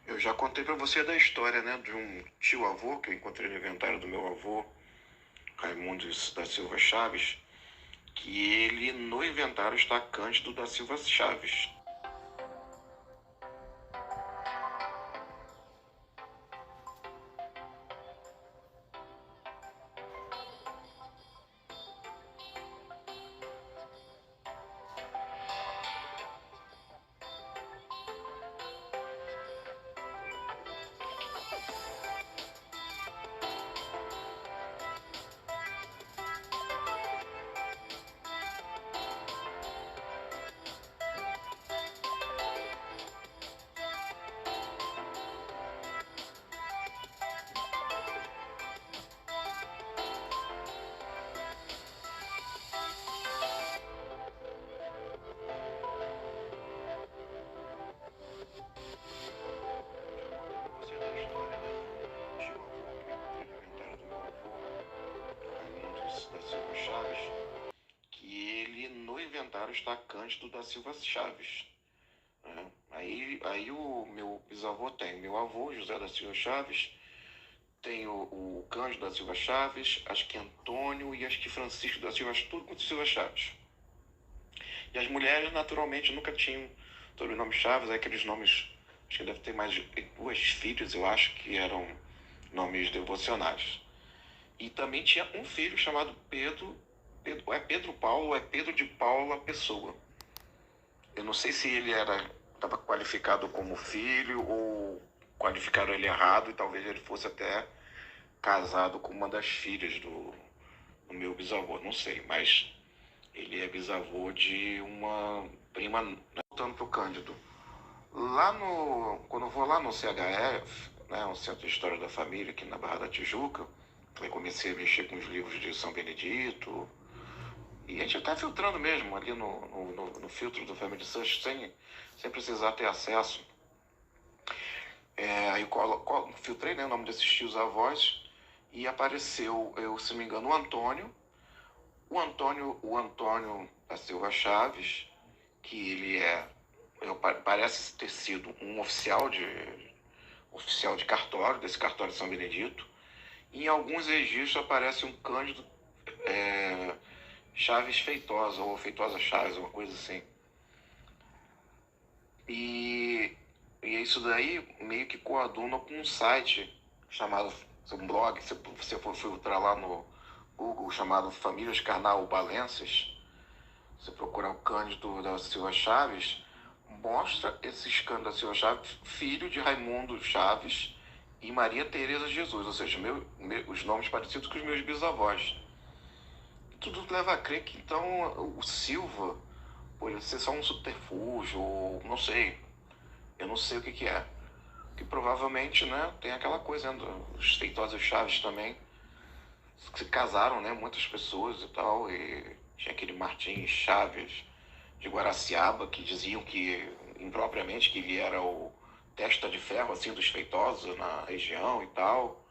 Eu já contei para você da história, né, de um tio-avô que eu encontrei no inventário do meu avô, Raimundo da Silva Chaves, que ele no inventário está Cândido da Silva Chaves. Você da história, né, do tio-avô que eu encontrei no inventário do meu avô, Raimundo da Silva Chaves, que ele no inventário está Cândido da Silva Chaves. Né? Aí o meu bisavô tem meu avô, José da Silva Chaves, tem o Cândido da Silva Chaves, acho que Antônio e acho que Francisco da Silva, tudo com Silva Chaves. E as mulheres, naturalmente, nunca tinham sobrenome Chaves, aqueles nomes, acho que deve ter mais de duas filhas, eu acho, que eram nomes devocionais. E também tinha um filho chamado Pedro, é Pedro Paulo, ou é Pedro de Paula Pessoa. Eu não sei se ele estava qualificado como filho ou qualificaram ele errado e talvez ele fosse até casado com uma das filhas do meu bisavô, não sei, mas ele é bisavô de uma prima, né? Voltando pro Cândido. Quando eu vou lá no CHF, né, o Centro de História da Família, aqui na Barra da Tijuca, eu comecei a mexer com os livros de São Benedito, e a gente até filtrando mesmo ali no filtro do Family Search, sem precisar ter acesso. Aí eu filtrei, né, o nome desses tios avós e apareceu, se não me engano, o Antônio da Silva Chaves, que ele parece ter sido um oficial de cartório, desse cartório de São Benedito. E em alguns registros aparece um Cândido Chaves Feitosa, ou Feitosa Chaves, uma coisa assim. E isso daí meio que coaduna com um site chamado, um blog, se você for filtrar lá no Google, chamado Famílias Carnal Balenças, você procurar o Cândido da Silva Chaves, mostra esse Cândido da Silva Chaves, filho de Raimundo Chaves e Maria Tereza Jesus, ou seja, os nomes parecidos com os meus bisavós. Tudo leva a crer que então o Silva pode ser só um subterfúgio, ou não sei, eu não sei o que que é. Que provavelmente, né, tem aquela coisa, né, os feitosos Chaves também, se casaram, né, muitas pessoas e tal, e tinha aquele Martins Chaves de Guaraciaba, que diziam que, impropriamente, que ele era o testa de ferro, assim, dos feitosos na região e tal,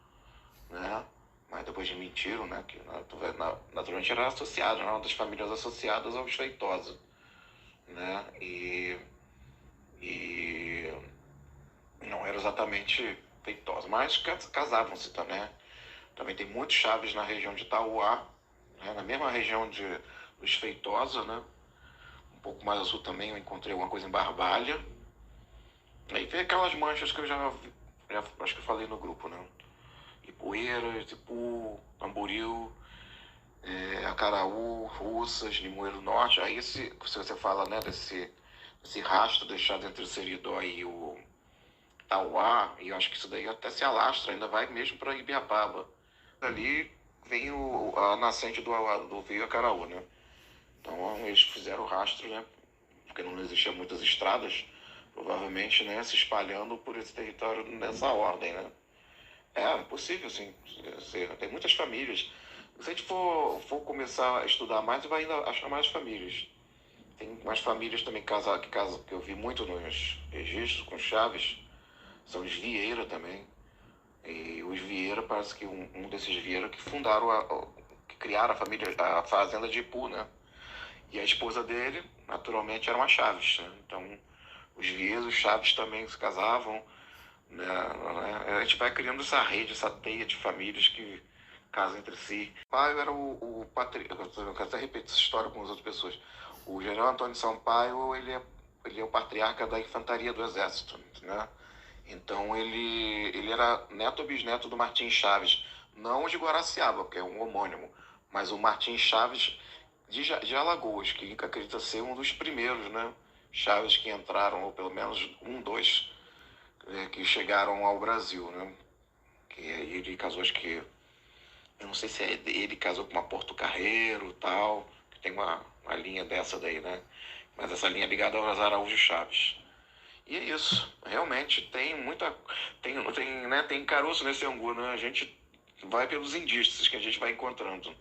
né, mas depois mentiram, né, que naturalmente era associado, era uma das famílias associadas aos feitosos, né, e não era exatamente feitosa, mas casavam-se também. Também tem muitos Chaves na região de Itauá, né? Na mesma região dos Feitosa, né? Um pouco mais ao sul também eu encontrei alguma coisa em Barbalha. Aí vem aquelas manchas que eu já acho que eu falei no grupo, né? Ipueiras, Ipu, Tamboril, Acaraú, Russas, Limoeiro Norte. Aí se você fala, né, desse rastro deixado entre o Seridó e o Tauá, e eu acho que isso daí até se alastra, ainda vai mesmo para Ibiapaba. Ali vem a nascente do Rio Acaraú, né? Então eles fizeram o rastro, né? Porque não existiam muitas estradas, provavelmente, né? Se espalhando por esse território nessa ordem, né? É possível, sim. Tem muitas famílias. Se a gente for começar a estudar mais, vai ainda achar mais famílias. Tem mais famílias também que eu vi muito nos registros com Chaves. São os Vieira também. E os Vieira, parece que um desses Vieira que fundaram, que criaram a fazenda de Ipu, né? E a esposa dele, naturalmente, eram as Chaves, né? Então, os Vieira e os Chaves também se casavam. né? A gente vai criando essa rede, essa teia de famílias que casam entre si. O pai era o patriarca, eu até repito essa história com as outras pessoas. O general Antônio Sampaio, ele é o patriarca da infantaria do exército, né? Então ele era neto ou bisneto do Martim Chaves, não o de Guaraciaba, que é um homônimo, mas o Martim Chaves de Alagoas, que acredita ser um dos primeiros, né? Chaves que entraram, ou pelo menos um, dois, que chegaram ao Brasil, né? Que ele casou, acho que, eu não sei se é ele casou com uma Porto Carreiro, tal, que tem uma linha dessa daí, né? Mas essa linha é ligada aos Araújo Chaves. E é isso. Realmente tem muita. Tem caroço nesse angu, né? A gente vai pelos indícios que a gente vai encontrando.